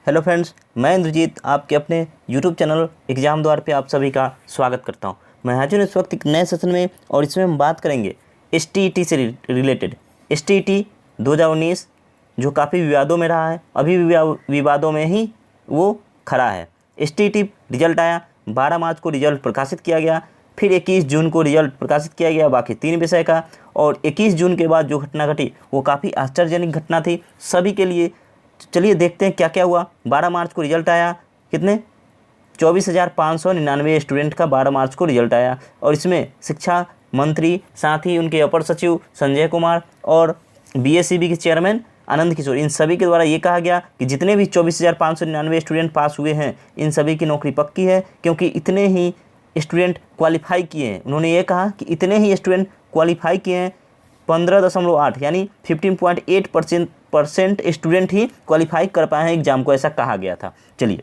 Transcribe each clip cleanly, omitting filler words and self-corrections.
Hello friends, मैं इंद्रजीत आपके अपने यूट्यूब चैनल एग्ज़ाम द्वार पे आप सभी का स्वागत करता हूं। मैं हाजिर हूं इस वक्त एक नए सेशन में और इसमें हम बात करेंगे एसटीईटी से रिलेटेड। एसटीईटी 2019 जो काफ़ी विवादों में रहा है, अभी भी विवादों में ही वो खड़ा है। एसटीईटी रिजल्ट आया, 12 मार्च को रिजल्ट प्रकाशित किया गया, फिर 21 जून को रिजल्ट प्रकाशित किया गया बाकी 3 विषय का। और 21 जून के बाद जो घटना घटी वो काफ़ी आश्चर्यजनक घटना थी सभी के लिए। चलिए देखते हैं क्या क्या हुआ। 12 मार्च को रिजल्ट आया, कितने 24,599 स्टूडेंट का 12 मार्च को रिजल्ट आया। और इसमें शिक्षा मंत्री, साथ ही उनके अपर सचिव संजय कुमार और बीएसईबी के चेयरमैन आनंद किशोर, इन सभी के द्वारा ये कहा गया कि जितने भी 24,599 स्टूडेंट पास हुए हैं इन सभी की नौकरी पक्की है, क्योंकि इतने ही स्टूडेंट क्वालिफाई किए हैं। उन्होंने ये कहा कि इतने ही स्टूडेंट क्वालिफाई किए हैं, 15.8 यानी 15.8% स्टूडेंट ही क्वालिफाई कर पाए हैं एग्जाम को, ऐसा कहा गया था। चलिए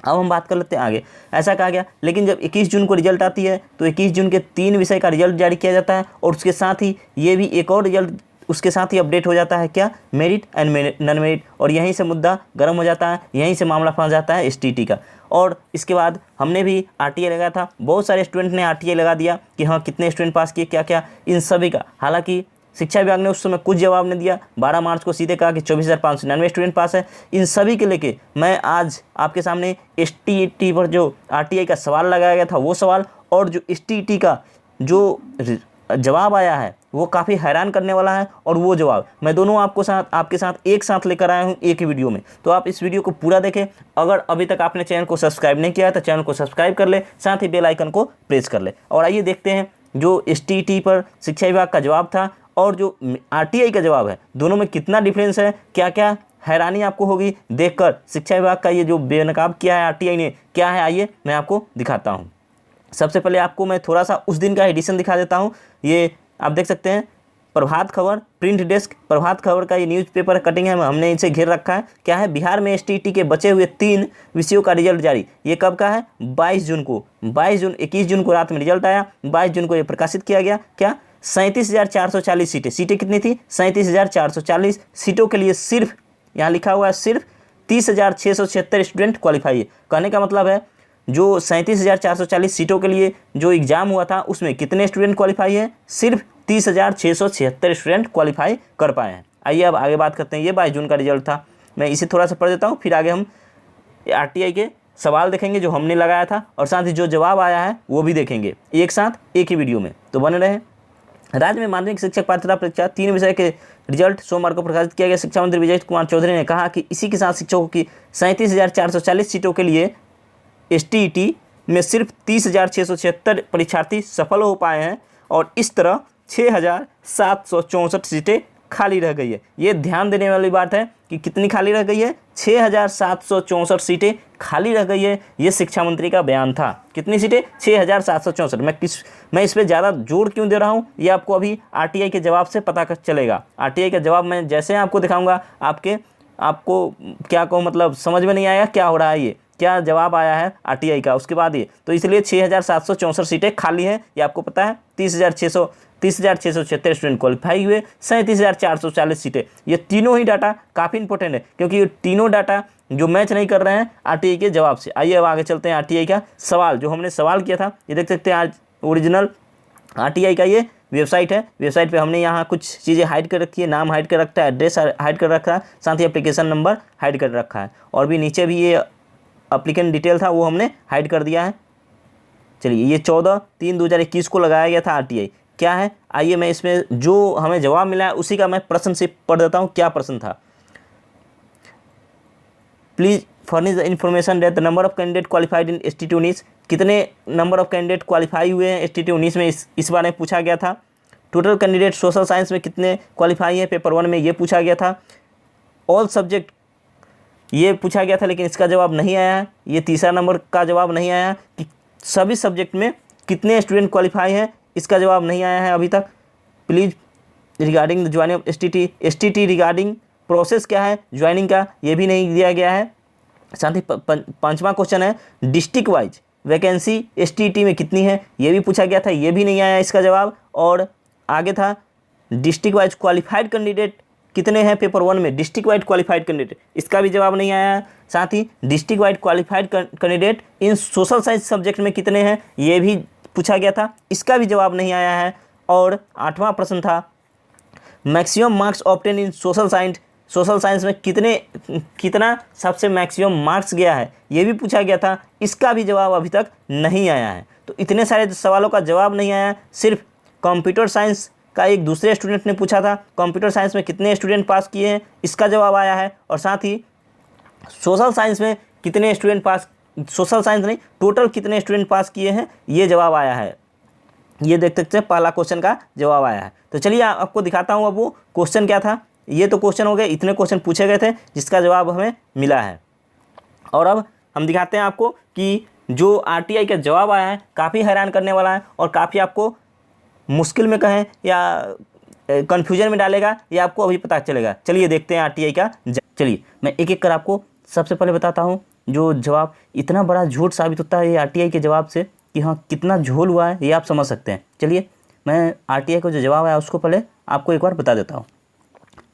अब हम बात कर लेते हैं आगे। ऐसा कहा गया, लेकिन जब 21 जून को रिजल्ट आती है तो 21 जून के 3 विषय का रिजल्ट जारी किया जाता है और उसके साथ ही ये भी एक और रिजल्ट उसके साथ ही अपडेट हो जाता है, क्या, मेरिट एंड नॉन मेरिट। और यहीं से मुद्दा गर्म हो जाता है, यहीं से मामला फंस जाता है एसटीईटी का। और इसके बाद हमने भी आरटीआई लगाया था, बहुत सारे स्टूडेंट ने आरटीआई लगा दिया कि हाँ कितने स्टूडेंट पास किए, क्या क्या, इन सभी का। हालांकि शिक्षा विभाग ने उस समय कुछ जवाब नहीं दिया, 12 मार्च को सीधे कहा कि 24,599 स्टूडेंट पास है। इन सभी के लेके मैं आज आपके सामने एसटीईटी पर जो आरटीआई का सवाल लगाया गया था वो सवाल, और जो एसटीईटी का जो जवाब आया है वो काफ़ी हैरान करने वाला है। और वो जवाब मैं दोनों आपके साथ एक साथ लेकर आया हूँ एक ही वीडियो में, तो आप इस वीडियो को पूरा देखें। अगर अभी तक आपने चैनल को सब्सक्राइब नहीं किया है तो चैनल को सब्सक्राइब कर ले, साथ ही बेल आइकन को प्रेस कर ले। और आइए देखते हैं जो एसटीईटी पर शिक्षा विभाग का जवाब था और जो आरटीआई का जवाब है, दोनों में कितना डिफरेंस है, क्या क्या हैरानी आपको होगी देखकर। शिक्षा विभाग का ये जो बेनकाब किया है आरटीआई ने, क्या है, आइए मैं आपको दिखाता हूँ। सबसे पहले आपको मैं थोड़ा सा उस दिन का एडिशन दिखा देता हूँ। ये आप देख सकते हैं, प्रभात खबर प्रिंट डेस्क, प्रभात खबर का ये न्यूज़पेपर कटिंग है, हमने इसे घेर रखा है। क्या है, बिहार में एसटीईटी के बचे हुए 3 विषयों का रिजल्ट जारी। ये कब का है, 22 जून को। 21 जून को रात में रिजल्ट आया, 22 जून को ये प्रकाशित किया गया। क्या, 37,440 सीटें कितनी थी, 37,440 सीटों के लिए सिर्फ, यहाँ लिखा हुआ है सिर्फ 30,676 स्टूडेंट क्वालिफाई है। कहने का मतलब है जो 37,440 सीटों के लिए जो एग्ज़ाम हुआ था उसमें कितने स्टूडेंट क्वालिफाई हैं, सिर्फ 30,676 स्टूडेंट क्वालिफाई कर पाए हैं। आइए अब आगे बात करते हैं। ये 22 जून का रिजल्ट था, मैं इसे थोड़ा सा पढ़ देता हूँ, फिर आगे हम आरटीआई के सवाल देखेंगे जो हमने लगाया था और साथ ही जो जवाब आया है वो भी देखेंगे एक साथ एक ही वीडियो में, तो बने रहें। राज्य में माध्यमिक शिक्षक पात्रता परीक्षा 3 विषय के रिजल्ट सोमवार को प्रकाशित किया गया। शिक्षा मंत्री विजय कुमार चौधरी ने कहा कि इसी के साथ शिक्षकों की 37,440 सीटों के लिए एसटीईटी में सिर्फ 30,676 परीक्षार्थी सफल हो पाए हैं और इस तरह 6,764 सीटें खाली रह गई है। ये ध्यान देने वाली बात है कि कितनी खाली रह गई है, 6,764 सीटें खाली रह गई है। ये शिक्षा मंत्री का बयान था। कितनी सीटें, 6,764। मैं इस पर ज़्यादा जोर क्यों दे रहा हूँ ये आपको अभी आरटीआई के जवाब से पता चलेगा। आरटीआई का जवाब मैं जैसे आपको दिखाऊंगा आपको क्या कहूँ, मतलब समझ में नहीं आएगा क्या हो रहा है, ये क्या जवाब आया है आरटीआई का उसके बाद ये। तो इसलिए 6,764 सीटें खाली हैं, ये आपको पता है। 30,676 स्टूडेंट क्वालिफाई हुए, 37,440 सीटें। ये तीनों ही डाटा काफ़ी इंपॉर्टेंट है क्योंकि ये तीनों डाटा जो मैच नहीं कर रहे हैं आरटीआई के जवाब से। आइए अब आगे चलते हैं। आरटीआई का सवाल जो हमने सवाल किया था, ये देख सकते हैं आज ओरिजिनल आरटीआई का ये वेबसाइट है। वेबसाइट पे हमने यहाँ कुछ चीज़ें हाइड कर रखी है, नाम हाइड कर रखा है, एड्रेस हाइड कर रखा है, साथ ही एप्लीकेशन नंबर हाइड कर रखा है, और भी नीचे भी ये एप्लीकेंट डिटेल था वो हमने हाइड कर दिया है। चलिए ये 14/3/2021 को लगाया गया था आरटीआई। क्या है, आइए मैं इसमें जो हमें जवाब मिला है उसी का मैं प्रश्न से पढ़ देता हूँ। क्या प्रश्न था, please furnish the information that the number of candidate qualified in STET 19। कितने नंबर ऑफ कैंडिडेट क्वालिफाई हुए हैं एसटीईटी 19 में, इस बारे में पूछा गया था। टोटल कैंडिडेट सोशल साइंस में कितने क्वालिफाई हैं, पेपर 1 में ये पूछा गया था। ऑल सब्जेक्ट ये पूछा गया था, लेकिन इसका जवाब नहीं आया है। ये तीसरा नंबर का जवाब नहीं आया कि सभी सब्जेक्ट में कितने स्टूडेंट क्वालिफाई हैं, इसका जवाब नहीं आया है अभी तक। Please regarding the joining of STET regarding process क्या है ज्वाइनिंग का, ये भी नहीं दिया गया है। साथ ही 5वां क्वेश्चन है डिस्ट्रिक्ट वाइज वैकेंसी एसटीईटी में कितनी है, ये भी पूछा गया था, ये भी नहीं आया इसका जवाब। और आगे था डिस्ट्रिक्ट वाइज क्वालिफाइड कैंडिडेट कितने हैं पेपर 1 में डिस्ट्रिक्ट वाइड क्वालिफाइड कैंडिडेट, इसका भी जवाब नहीं आया है। साथ ही district wide qualified candidate in social science subject में कितने हैं, ये भी पूछा गया था, इसका भी जवाब नहीं आया है। और 8वां प्रश्न था मैक्सिमम मार्क्स ऑब्टेन इन सोशल साइंस में कितना सबसे मैक्सिमम मार्क्स गया है, ये भी पूछा गया था, इसका भी जवाब अभी तक नहीं आया है। तो इतने सारे सवालों का जवाब नहीं आया। सिर्फ कंप्यूटर साइंस का एक दूसरे स्टूडेंट ने पूछा था, कंप्यूटर साइंस में कितने स्टूडेंट पास किए हैं, इसका जवाब आया है। और साथ ही सोशल साइंस में कितने स्टूडेंट पास, सोशल साइंस नहीं टोटल कितने स्टूडेंट पास किए हैं, ये जवाब आया है। ये देख सकते हैं पहला क्वेश्चन का जवाब आया है। तो चलिए आपको दिखाता हूँ अब वो क्वेश्चन क्या था। ये तो क्वेश्चन हो गए, इतने क्वेश्चन पूछे गए थे जिसका जवाब हमें मिला है। और अब हम दिखाते हैं आपको कि जो आरटीआई का जवाब आया है काफ़ी हैरान करने वाला है और काफ़ी आपको मुश्किल में कहें या कन्फ्यूजन में डालेगा, ये आपको अभी पता चलेगा। चलिए देखते हैं आरटीआई का। चलिए मैं एक एक कर आपको सबसे पहले बताता हूँ जो जवाब इतना बड़ा झूठ साबित होता है ये आरटीआई के जवाब से कि हाँ कितना झोल हुआ है ये आप समझ सकते हैं। चलिए मैं आरटीआई का जो जवाब आया उसको पहले आपको एक बार बता देता हूँ।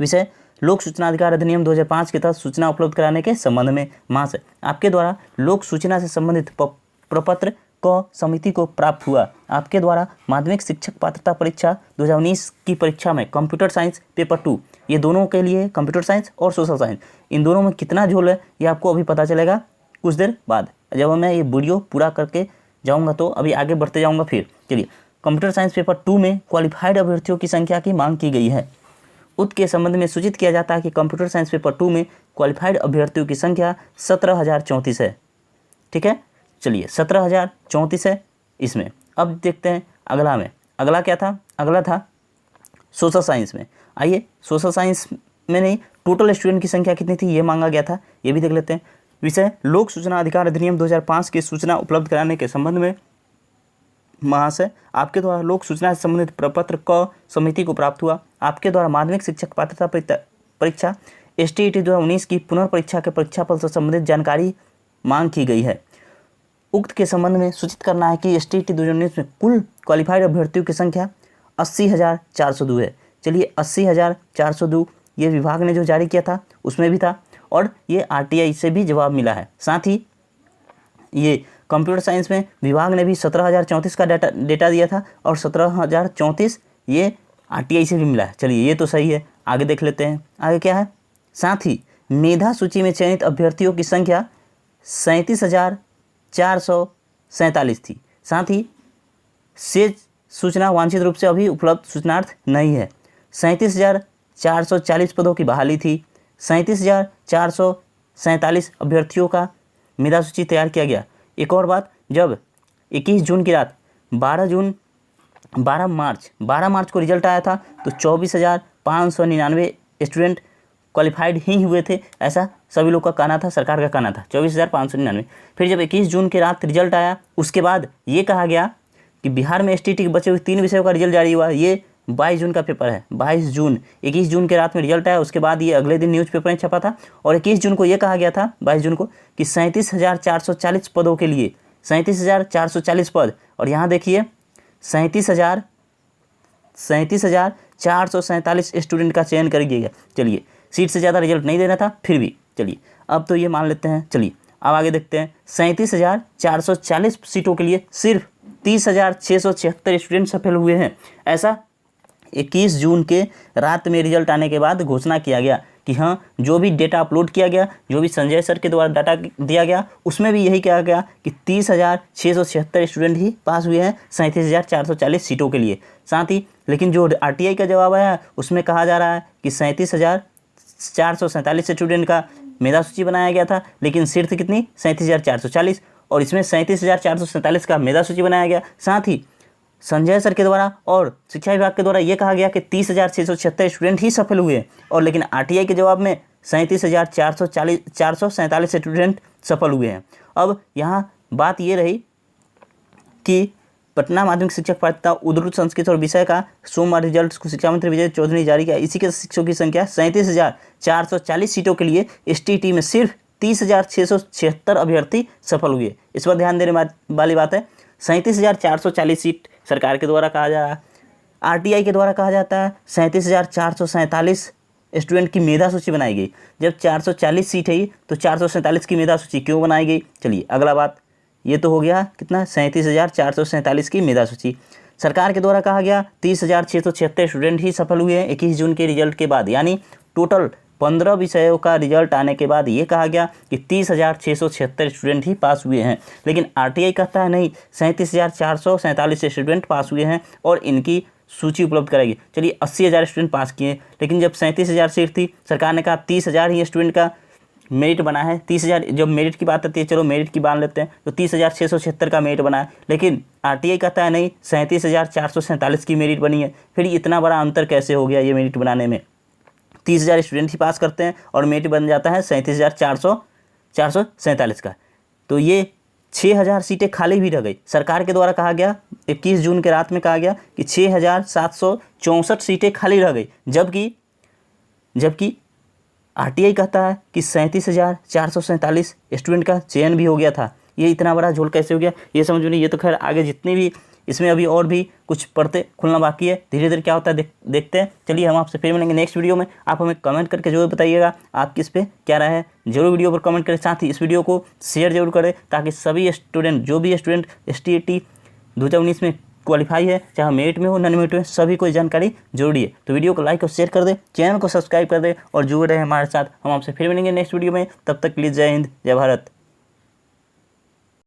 विषय लोक सूचना अधिकार अधिनियम 2005 के तहत सूचना उपलब्ध कराने के संबंध में महाशय आपके द्वारा लोक सूचना से संबंधित प्रपत्र क समिति को प्राप्त हुआ। आपके द्वारा माध्यमिक शिक्षक पात्रता परीक्षा 2019 की परीक्षा में कंप्यूटर साइंस पेपर 2, ये दोनों के लिए कंप्यूटर साइंस और सोशल साइंस, इन दोनों में कितना झोल है ये आपको अभी पता चलेगा कुछ देर बाद, जब मैं ये वीडियो पूरा करके जाऊँगा। तो अभी आगे बढ़ते जाऊँगा। फिर चलिए कंप्यूटर साइंस पेपर 2 में क्वालिफाइड अभ्यर्थियों की संख्या की मांग की गई है। उक्त के संबंध में सूचित किया जाता है कि कंप्यूटर साइंस पेपर 2 में क्वालिफाइड अभ्यर्थियों की संख्या 17,034 है। ठीक है, चलिए 17,034 है इसमें। अब देखते हैं अगला में, अगला क्या था, अगला था सोशल साइंस में। आइए सोशल साइंस में नहीं टोटल स्टूडेंट की संख्या कितनी थी ये मांगा गया था, ये भी देख लेते हैं। विषय लोक सूचना अधिकार अधिनियम 2005 की सूचना उपलब्ध कराने के संबंध में महाशय आपके द्वारा लोक सूचना से संबंधित प्रपत्र क समिति को प्राप्त हुआ। आपके द्वारा माध्यमिक शिक्षक पात्रता परीक्षा STET 2019 की पुनर्परीक्षा के परीक्षाफल से संबंधित जानकारी मांग की गई है। उक्त के संबंध में सूचित करना है कि STET 2019 में कुल क्वालिफाइड अभ्यर्थियों की संख्या 80,402 है। चलिए 80,402 ये विभाग ने जो जारी किया था उसमें भी था और ये RTI से भी जवाब मिला है। साथ ही ये कंप्यूटर साइंस में विभाग ने भी 17,034 का डेटा दिया था और 17,034 ये RTI से भी मिला है। चलिए ये तो सही है, आगे देख लेते हैं आगे क्या है। साथ ही मेधा सूची में चयनित अभ्यर्थियों की संख्या 37,447 थी। साथ ही शेष सूचना वांछित रूप से अभी उपलब्ध सूचनार्थ नहीं है। 37,440 पदों की बहाली थी। 37,447 अभ्यर्थियों का मेधा सूची तैयार किया गया। एक और बात, जब 21 जून की रात 12 मार्च को रिजल्ट आया था तो 24,599 स्टूडेंट क्वालिफाइड ही हुए थे, ऐसा सभी लोग का कहना था, सरकार का कहना था 24,599। फिर जब 21 जून की रात रिजल्ट आया उसके बाद ये कहा गया कि बिहार में STET के बचे हुए 3 विषयों का रिजल्ट जारी हुआ। ये 22 जून का पेपर है, 22 जून, 21 जून के रात में रिजल्ट आया, उसके बाद ये अगले दिन न्यूज़पेपर में छपा था और 21 जून को ये कहा गया था, 22 जून को, कि 37,440 पदों के लिए 37,440 पद, और यहाँ देखिए 37,447 स्टूडेंट का चयन कर दिया गया। चलिए सीट से ज़्यादा रिजल्ट नहीं देना था, फिर भी चलिए अब तो ये मान लेते हैं। चलिए अब आगे देखते हैं। 37,440 सीटों के लिए सिर्फ 30,676 स्टूडेंट सफल हुए हैं, ऐसा 21 जून के रात में रिजल्ट आने के बाद घोषणा किया गया कि हाँ जो भी डेटा अपलोड किया गया, जो भी संजय सर के द्वारा डाटा दिया गया उसमें भी यही कहा गया कि 30,676 स्टूडेंट ही पास हुए हैं 37,440 सीटों के लिए। साथ ही लेकिन जो RTI का जवाब आया है उसमें कहा जा रहा है कि 37,447 स्टूडेंट का मेधा सूची बनाया गया था, लेकिन सिर्फ कितनी 37,440, और इसमें 37,447 का मेधा सूची बनाया गया। साथ ही संजय सर के द्वारा और शिक्षा विभाग के द्वारा ये कहा गया कि 30,676 स्टूडेंट ही सफल हुए हैं, और लेकिन RTI के जवाब में 37,447 स्टूडेंट सफल हुए हैं। अब यहाँ बात ये रही कि पटना माध्यमिक शिक्षक पात्रता उर्दू संस्कृत और विषय का सोमवार रिजल्ट को शिक्षा मंत्री विजय चौधरी ने जारी किया। इसी के शिक्षकों की संख्या 37,440 सीटों के लिए STET में सिर्फ 30,676 अभ्यर्थी सफल हुए। इस पर ध्यान देने वाली बात है, 37,440 सीट सरकार के द्वारा कहा जा रहा है, RTI के द्वारा कहा जाता है 37,447 स्टूडेंट की मेधा सूची बनाई गई। जब 440 सीट है तो 447 की मेधा सूची क्यों बनाई गई? चलिए अगला बात, ये तो हो गया कितना, 37,447 की मेधा सूची। सरकार के द्वारा कहा गया 30,676 स्टूडेंट ही सफल हुए हैं 21 जून के रिजल्ट के बाद, यानी टोटल 15 विषयों का रिजल्ट आने के बाद ये कहा गया कि 30,676 स्टूडेंट ही पास हुए हैं। लेकिन आरटीआई कहता है नहीं, 37,447 स्टूडेंट पास हुए हैं और इनकी सूची उपलब्ध कराएगी। चलिए 80,000 स्टूडेंट पास किए, लेकिन जब 37,000 सीट थी सरकार ने कहा 30,000 ही स्टूडेंट का मेरिट बना है। 30,000 जब मेरिट की बात आती है, चलो मेरिट की मान लेते हैं, तो 30,676 का मेरिट बना है। लेकिन आरटीआई कहता है नहीं, 37,447 की मेरिट बनी है। फिर इतना बड़ा अंतर कैसे हो गया ये मेरिट बनाने में? 30,000 स्टूडेंट ही पास करते हैं और मेरिट बन जाता है 37,447 का। तो ये 6,000 सीटें खाली भी रह गई। सरकार के द्वारा कहा गया 21 जून के रात में कहा गया कि 6,764 सीटें खाली रह गई, जबकि आरटीआई कहता है कि 37,447 स्टूडेंट का चयन भी हो गया था। ये इतना बड़ा झोल कैसे हो गया, ये समझ में नहीं। ये तो खैर आगे जितने भी इसमें अभी और भी कुछ पढ़ते खुलना बाकी है, धीरे धीरे क्या होता है देखते हैं। चलिए हम आपसे फिर मिलेंगे नेक्स्ट वीडियो में। आप हमें कमेंट करके जरूर बताइएगा आपकी इस पर क्या राय है, जरूर वीडियो पर कमेंट करें। साथ ही इस वीडियो को शेयर जरूर करें ताकि सभी स्टूडेंट, जो भी स्टूडेंट STAT 2019 में क्वालिफाई है, चाहे मेरिट में हो नॉन मेरिट में, सभी को जानकारी जरूरी है। तो वीडियो को लाइक और शेयर कर दे, चैनल को सब्सक्राइब कर दे और जुड़े रहे हमारे साथ। हम आपसे फिर मिलेंगे नेक्स्ट वीडियो में। तब तक के लिए जय हिंद, जय भारत।